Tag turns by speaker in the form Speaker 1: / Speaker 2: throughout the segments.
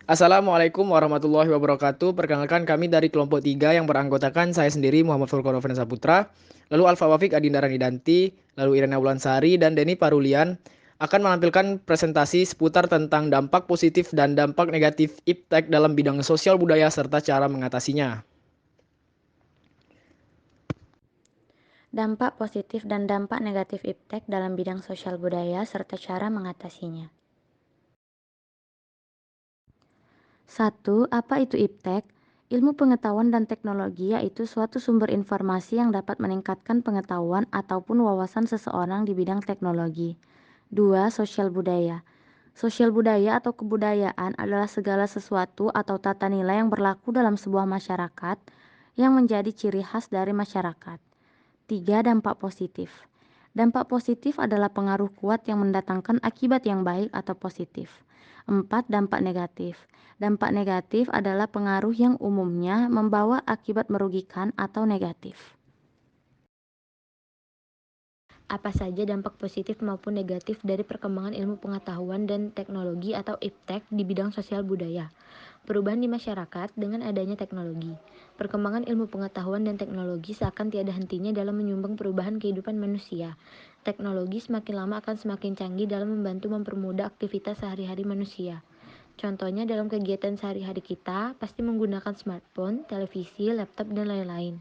Speaker 1: Assalamualaikum warahmatullahi wabarakatuh. Perkenalkan kami dari kelompok 3 yang beranggotakan saya sendiri Muhammad Furqan Nofrian Saputra, lalu Alfa Wafik Adinda Ranidanti, lalu Irena Wulansari dan Denny Parulian akan menampilkan presentasi seputar tentang dampak positif dan dampak negatif iptek dalam bidang sosial budaya serta cara mengatasinya.
Speaker 2: Dampak positif dan dampak negatif iptek dalam bidang sosial budaya serta cara mengatasinya. 1. Apa itu iptek? Ilmu pengetahuan dan teknologi yaitu suatu sumber informasi yang dapat meningkatkan pengetahuan ataupun wawasan seseorang di bidang teknologi. 2. Sosial budaya. Sosial budaya atau kebudayaan adalah segala sesuatu atau tata nilai yang berlaku dalam sebuah masyarakat yang menjadi ciri khas dari masyarakat. 3. Dampak positif. Dampak positif adalah pengaruh kuat yang mendatangkan akibat yang baik atau positif. 4. Dampak negatif. Dampak negatif adalah pengaruh yang umumnya membawa akibat merugikan atau negatif.
Speaker 3: Apa saja dampak positif maupun negatif dari perkembangan ilmu pengetahuan dan teknologi atau iptek di bidang sosial budaya? Perubahan di masyarakat dengan adanya teknologi. Perkembangan ilmu pengetahuan dan teknologi seakan tiada hentinya dalam menyumbang perubahan kehidupan manusia. Teknologi semakin lama akan semakin canggih dalam membantu mempermudah aktivitas sehari-hari manusia. Contohnya dalam kegiatan sehari-hari kita pasti menggunakan smartphone, televisi, laptop, dan lain-lain.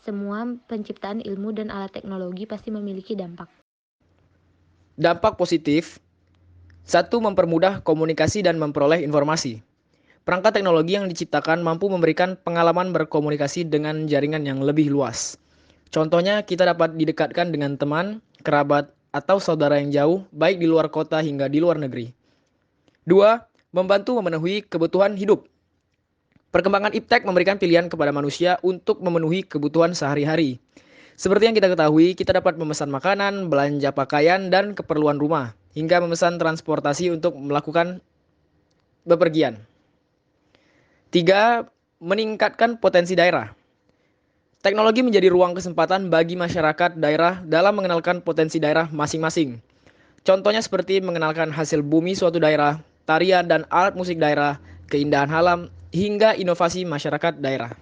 Speaker 3: Semua penciptaan ilmu dan alat teknologi pasti memiliki dampak.
Speaker 1: Dampak positif: 1. Mempermudah komunikasi dan memperoleh informasi. Perangkat teknologi yang diciptakan mampu memberikan pengalaman berkomunikasi dengan jaringan yang lebih luas. Contohnya, kita dapat didekatkan dengan teman, kerabat, atau saudara yang jauh, baik di luar kota hingga di luar negeri. 2. Membantu memenuhi kebutuhan hidup. Perkembangan iptek memberikan pilihan kepada manusia untuk memenuhi kebutuhan sehari-hari. Seperti yang kita ketahui, kita dapat memesan makanan, belanja pakaian, dan keperluan rumah, hingga memesan transportasi untuk melakukan bepergian. 3. Meningkatkan potensi daerah. Teknologi menjadi ruang kesempatan bagi masyarakat daerah dalam mengenalkan potensi daerah masing-masing. Contohnya seperti mengenalkan hasil bumi suatu daerah, tarian dan alat musik daerah, keindahan alam, hingga inovasi masyarakat daerah.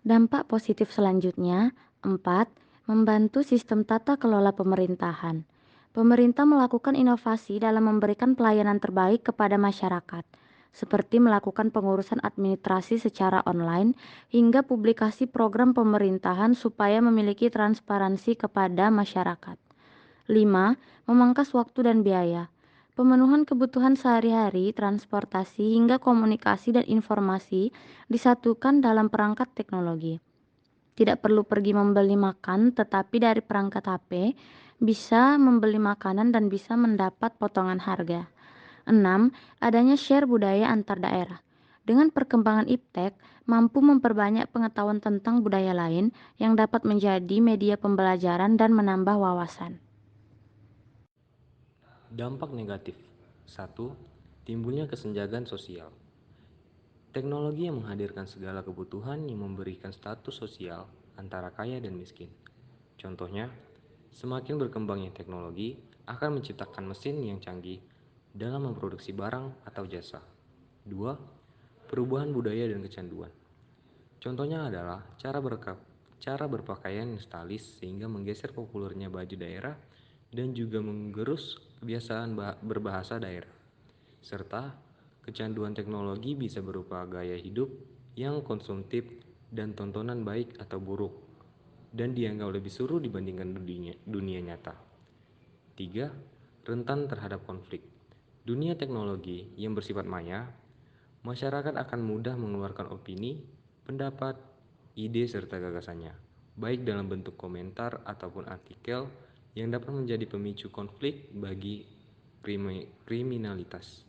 Speaker 2: Dampak positif selanjutnya, 4. Membantu sistem tata kelola pemerintahan. Pemerintah melakukan inovasi dalam memberikan pelayanan terbaik kepada masyarakat, seperti melakukan pengurusan administrasi secara online hingga publikasi program pemerintahan supaya memiliki transparansi kepada masyarakat. 5. Memangkas waktu dan biaya. Pemenuhan kebutuhan sehari-hari, transportasi, hingga komunikasi dan informasi disatukan dalam perangkat teknologi. Tidak perlu pergi membeli makan, tetapi dari perangkat HP bisa membeli makanan dan bisa mendapat potongan harga. 6. Adanya share budaya antar daerah. Dengan perkembangan iptek, mampu memperbanyak pengetahuan tentang budaya lain yang dapat menjadi media pembelajaran dan menambah wawasan.
Speaker 4: Dampak negatif. 1. Timbulnya kesenjangan sosial. Teknologi yang menghadirkan segala kebutuhan yang memberikan status sosial antara kaya dan miskin. Contohnya, semakin berkembangnya teknologi akan menciptakan mesin yang canggih dalam memproduksi barang atau jasa. 2. Perubahan budaya dan kecanduan. Contohnya adalah cara berpakaian yang stylish sehingga menggeser populernya baju daerah dan juga menggerus kebiasaan berbahasa daerah. Serta kecanduan teknologi bisa berupa gaya hidup yang konsumtif dan tontonan baik atau buruk dan dianggap lebih suruh dibandingkan dunia nyata. 3. Rentan terhadap konflik. Dunia teknologi yang bersifat maya, masyarakat akan mudah mengeluarkan opini, pendapat, ide serta gagasannya, baik dalam bentuk komentar ataupun artikel yang dapat menjadi pemicu konflik bagi kriminalitas.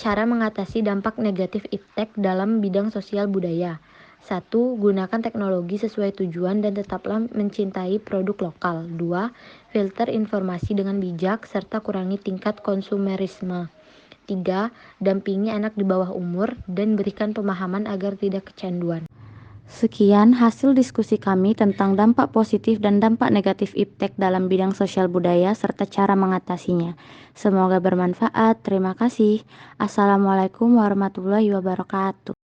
Speaker 3: Cara mengatasi dampak negatif iptek dalam bidang sosial budaya. 1. Gunakan teknologi sesuai tujuan dan tetaplah mencintai produk lokal. 2. Filter informasi dengan bijak serta kurangi tingkat konsumerisme. 3. Dampingi anak di bawah umur dan berikan pemahaman agar tidak kecanduan.
Speaker 2: Sekian hasil diskusi kami tentang dampak positif dan dampak negatif iptek dalam bidang sosial budaya serta cara mengatasinya. Semoga bermanfaat. Terima kasih. Assalamualaikum warahmatullahi wabarakatuh.